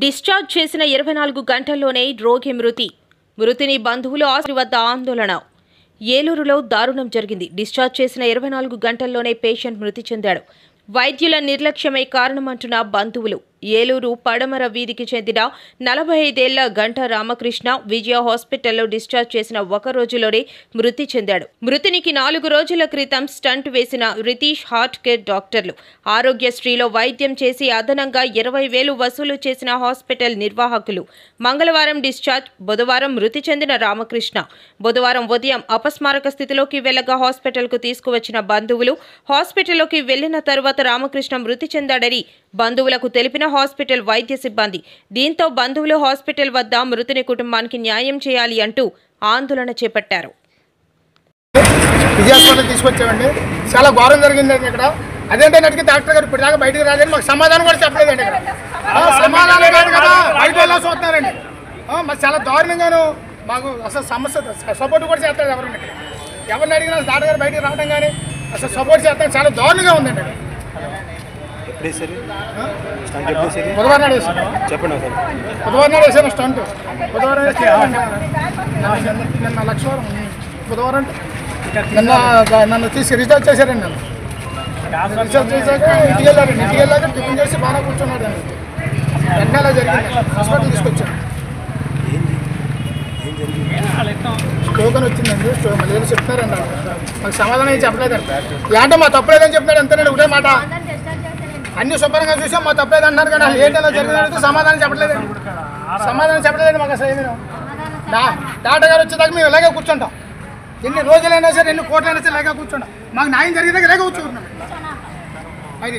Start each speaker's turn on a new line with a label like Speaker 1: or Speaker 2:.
Speaker 1: Discharge చేసిన 24 గంటల్లోనే రోగి మృతిని బంధువులు ఆసుపత్రి వద్ద ఆందోళన. ఏలూరులో దారుణం జరిగింది. డిశ్చార్జ్ చేసిన 24 గంటల్లోనే పేషెంట్ మృతి చెందాడు. వైద్యుల నిర్లక్ష్యమే కారణమంటున్న బంధువులు. ఏలూరు పడమర వీధికి చెందిన 45 ఏళ్ల గంట రామకృష్ణ విజయ హాస్పిటల్లో డిశ్చార్జ్ చేసిన ఒక రోజులోనే మృతి చెందాడు. మృతునికి 4 రోజుల క్రితం స్టంట్ వేసిన రితీష్ హార్ట్ కేర్ డాక్టర్లు ఆరోగ్యశ్రీలో వైద్యం చేసి అదనంగా 20,000 వసూలు చేసిన హాస్పిటల్ నిర్వాహకులు. మంగళవారం డిశ్చార్జ్, బుధవారం మృతి చెందిన రామకృష్ణ. బుధవారం ఉదయం అపస్మారక స్థితిలోకి వెళ్లగా హాస్పిటల్కు తీసుకువచ్చిన బంధువులు హాస్పిటల్లోకి వెళ్లిన తరువాత రామకృష్ణ మృతి చెందాడని బంధువులకు తెలిపిన హాస్పిటల్ వైద్య సిబ్బంది. దీంతో బంధువులు హాస్పిటల్ వద్ద మృతుని కుటుంబానికి న్యాయం చేయాలి అంటూ ఆందోళన చేపట్టారు.
Speaker 2: తీసుకొచ్చామండి, చాలా ఘోరం జరిగిందండి ఇక్కడ. అదేంటంటే అడిగి డాక్టర్ గారు ఇప్పటిదాకా బయటకు రాలేదని మాకు సమాధానం కూడా చెప్పలేదండి. ఇక్కడ సమాధానం కాదు కదా, బయట ఎలా చూస్తున్నారండి. మాకు చాలా దారుణంగాను, మాకు అసలు సమస్య సపోర్ట్ కూడా చేస్తారు. ఎవరిని అడిగినా డాక్టర్ గారు బయటకు రావడం కానీ అసలు సపోర్ట్ చేస్తాం, చాలా దారుణంగా ఉందండి. బుధవారం నాడు వేసాను, బుధవారం నాడు వేసాను స్టంట్. బుధవారం వేస్తే నిన్న లక్షవారం, బుధవారం నన్ను తీసి రీఛార్జ్ చేశారండి. నన్ను రీఛార్జ్ చేశాక ఇంటికి వెళ్ళాక టిఫిన్ చేసి బాగా కూర్చున్నాడు అండి. వెంటనే అలా జరిగింది. హాస్పిటల్ తీసుకొచ్చాను. స్ట్రోక్ అని వచ్చిందండి. మళ్ళీ ఏదో చెప్తారండి, మాకు సమాధానం ఏం చెప్పలేదండి. ఏంటో మా తప్పలేదని చెప్తాడు అంతేనండి, ఒకటే మాట. అన్ని శుభ్రంగా చూసాం, మా తప్పలేదు అంటున్నారు కానీ ఏంటి అలా జరిగిందంటే సమాధానం చెప్పలేదండి. మాకు అసలు ఏమి డాక్టర్ గారు వచ్చేదాకా మేము ఇలాగే కూర్చుంటాం. ఎన్ని రోజులైనా సరే, ఎన్ని కోట్లైనా సరే ఇలాగే కూర్చుంటాం. మాకు న్యాయం జరిగేదాకా ఇలాగే కూర్చుంటున్నాం. అది